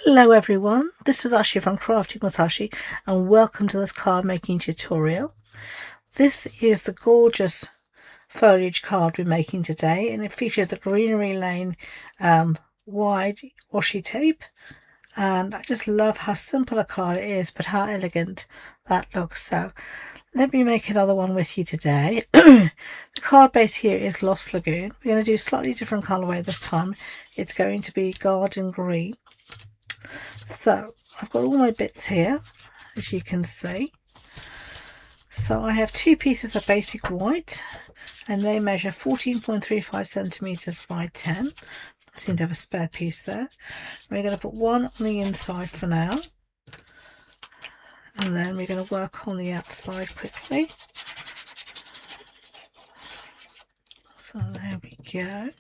Hello everyone, this is Ashee from Crafting with Ashee and welcome to this card making tutorial. This is the gorgeous foliage card we're making today, and it features the Greenery Lane wide washi tape, and I just love how simple a card it is but how elegant that looks. So let me make another one with you today. The card base here is Lost Lagoon. We're going to do a slightly different colourway this time. It's going to be garden green. So I've got all my bits here, as you can see. So I have two pieces of basic white, and they measure 14.35 centimeters by 10. I seem to have a spare piece there. We're going to put one on the inside for now, and then we're going to work on the outside quickly. So there we go.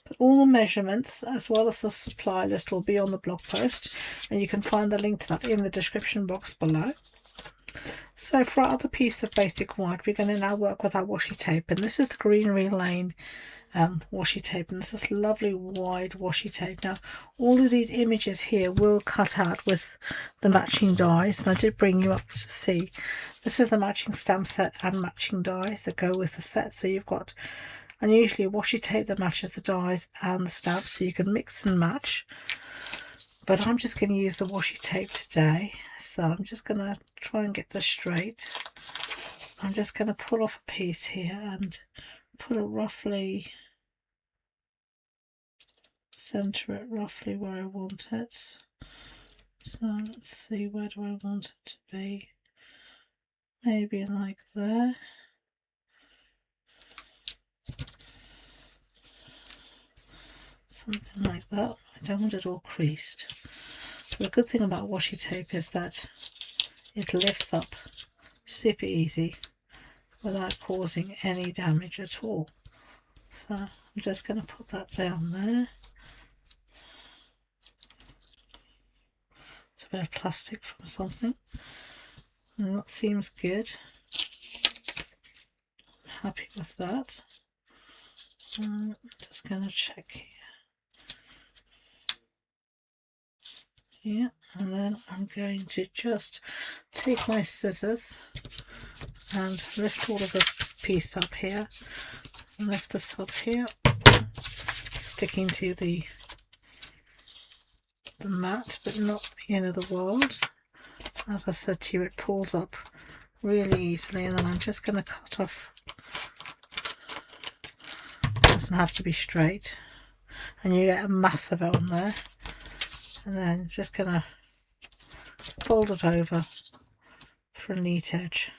But all the measurements as well as the supply list will be on the blog post, and you can find the link to that in the description box below. So for our other piece of basic white, we're going to now work with our washi tape, and this is the Greenery Lane washi tape, and this is lovely wide washi tape. Now all of these images here will cut out with the matching dies, and I did bring you up to see this is the matching stamp set and matching dies that go with the set. So you've got unusually a washi tape that matches the dies and the stamps, so you can mix and match. But I'm just going to use the washi tape today, so I'm just going to try and get this straight. I'm just going to pull off a piece here and put it roughly, center it roughly where I want it. So let's see, where do I want it to be? Maybe like there. Something like that. I don't want it all creased. The good thing about washi tape is that it lifts up super easy without causing any damage at all. So I'm just going to put that down there. It's a bit of plastic from something, and that seems good. Happy with that. I'm just going to check here. Yeah, and then I'm going to just take my scissors and lift all of this piece up here, and lift this up here, sticking to the mat but not the end of the world. As I said to you, it pulls up really easily, and then I'm just going to cut off. It doesn't have to be straight, and you get a mass of it on there. And then just going to fold it over for a neat edge.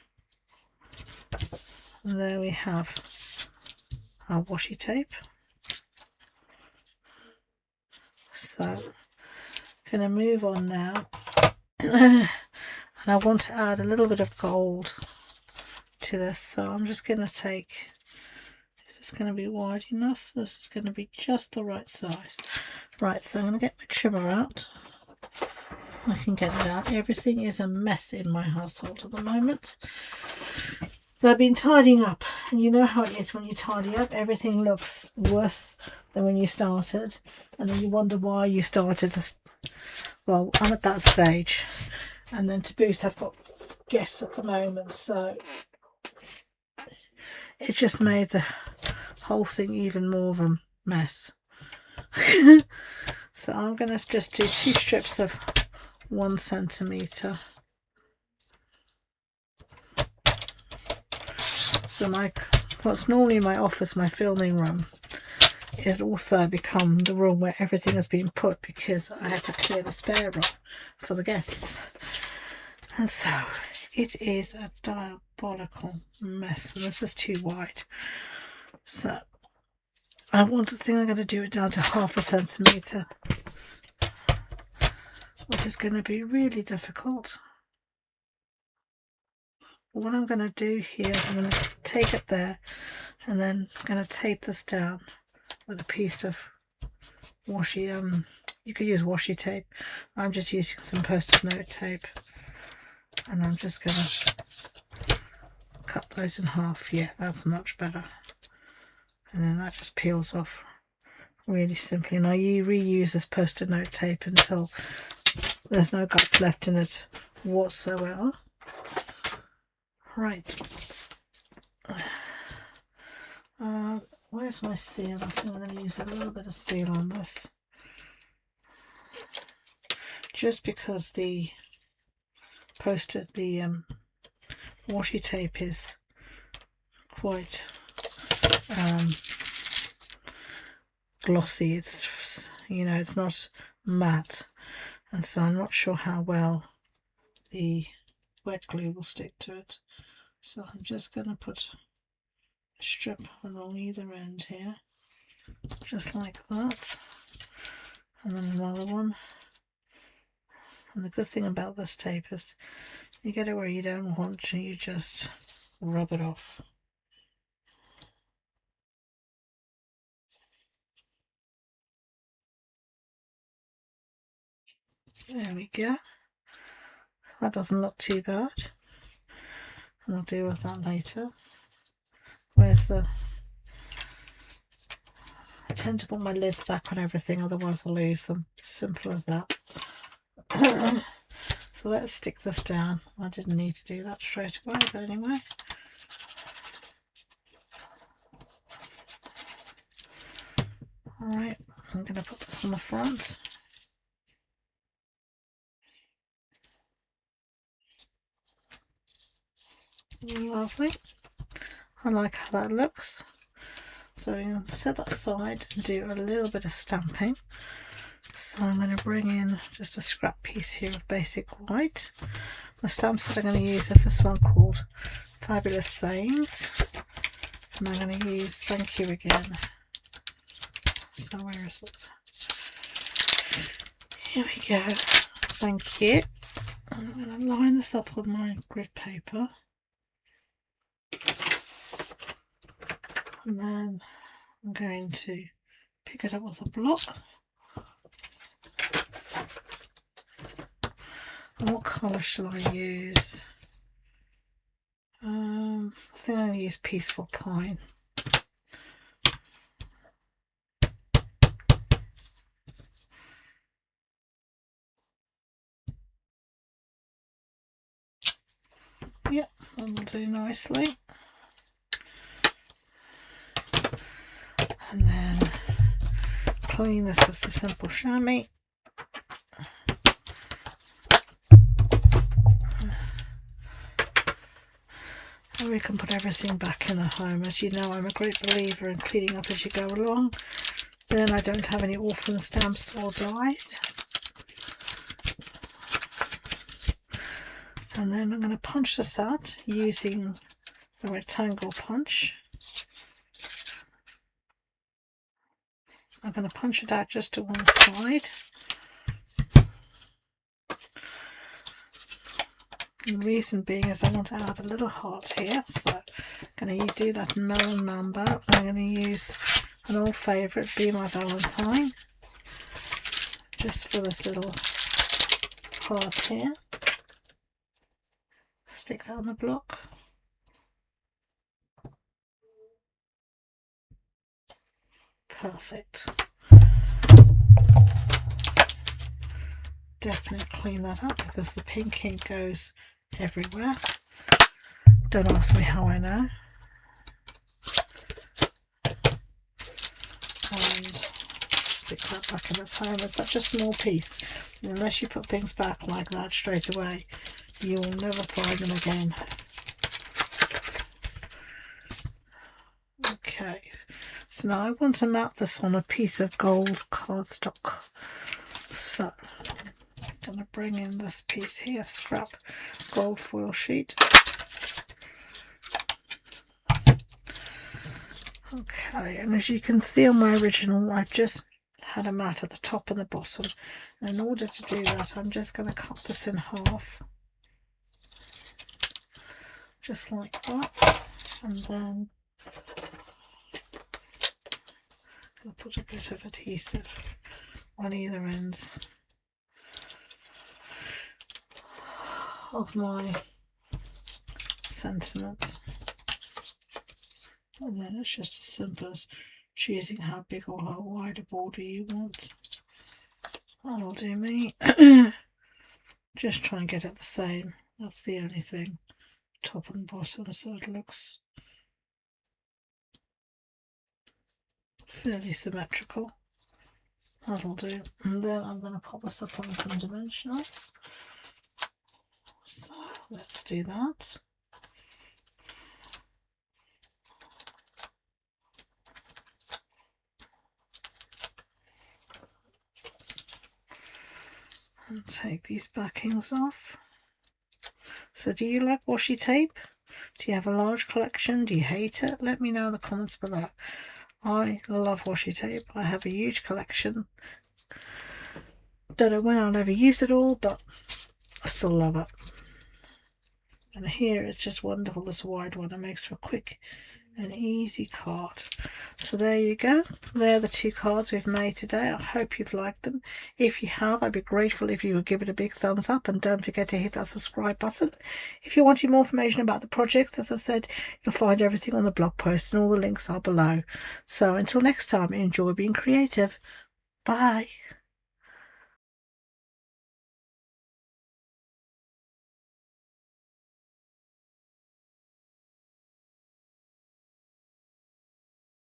And there we have our washi tape. So I'm going to move on now. And I want to add a little bit of gold to this. So I'm just going to take, is this going to be wide enough? This is going to be just the right size. Right, so I'm going to get my trimmer out. I can get it out. Everything is a mess in my household at the moment. So I've been tidying up, and you know how it is when you tidy up. Everything looks worse than when you started, and then you wonder why you started. Well, I'm at that stage, and then to boot, I've got guests at the moment, so it just made the whole thing even more of a mess. So I'm going to just do 2 strips of 1 centimeter. So what's normally my office, my filming room, is also become the room where everything has been put, because I had to clear the spare room for the guests. And so it is a diabolical mess, and this is too wide. So I think I'm going to do it down to 1/2 centimeter, which is going to be really difficult. But what I'm going to do here is I'm going to take it there, and then I'm going to tape this down with a piece of washi. You could use washi tape. I'm just using some post-it note tape, and I'm just going to cut those in half. Yeah, that's much better. And then that just peels off really simply. Now you reuse this post-it note tape until there's no guts left in it whatsoever. Right. Where's my seal? I think I'm going to use a little bit of seal on this, just because the washi tape is quite glossy. It's, you know, it's not matte, and so I'm not sure how well the wet glue will stick to it. So I'm just going to put a strip along either end here, just like that, and then another one. And the good thing about this tape is you get it where you don't want to, you just rub it off. There we go. That doesn't look too bad, and I'll deal with that later. Where's the... I tend to put my lids back on everything, otherwise I'll lose them. Simple as that. So let's stick this down. I didn't need to do that straight away, but anyway. Alright, I'm going to put this on the front. Lovely. I like how that looks. So I'm going to set that aside and do a little bit of stamping. So I'm going to bring in just a scrap piece here of basic white. The stamps that I'm going to use is this one called Fabulous Sayings. And I'm going to use Thank You Again. So where is it? Here we go. Thank you. I'm going to line this up on my grid paper. And then I'm going to pick it up with a block. And what colour shall I use? I think I'm going to use Peaceful Pine. Yep, that will do nicely. And then clean this with the simple chamois. And we can put everything back in the home. As you know, I'm a great believer in cleaning up as you go along. Then I don't have any orphan stamps or dies. And then I'm going to punch this out using the rectangle punch. I'm going to punch it out just to one side. The reason being is I want to add a little heart here, so I'm going to do that Melon Mambo. I'm going to use an old favourite, Be My Valentine, just for this little heart here. Stick that on the block. Perfect. Definitely clean that up because the pink ink goes everywhere. Don't ask me how I know. And stick that back in its home. It's such a small piece. Unless you put things back like that straight away, you will never find them again. Okay, so now I want to mount this on a piece of gold cardstock. So I'm going to bring in this piece here, scrap gold foil sheet. Okay, and as you can see on my original, I've just had a mat at the top and the bottom. And in order to do that, I'm just going to cut this in half. Just like that. And then I'll put a bit of adhesive on either ends of my sentiments. And then it's just as simple as choosing how big or how wide a border you want. That'll do me. Just try and get it the same. That's the only thing. Top and bottom, so it looks fairly symmetrical. That'll do. And then I'm going to pop this up on some dimensionals. So let's do that. And take these backings off. So do you like washi tape? Do you have a large collection? Do you hate it? Let me know in the comments below. I love washi tape. I have a huge collection. Don't know when I'll ever use it all, but I still love it. And here it's just wonderful, this wide one. It makes for a quick and easy card. So there you go. They're the 2 cards we've made today. I hope you've liked them. If you have, I'd be grateful if you would give it a big thumbs up, and don't forget to hit that subscribe button. If you're wanting more information about the projects, as I said, you'll find everything on the blog post, and all the links are below. So until next time, enjoy being creative. Bye.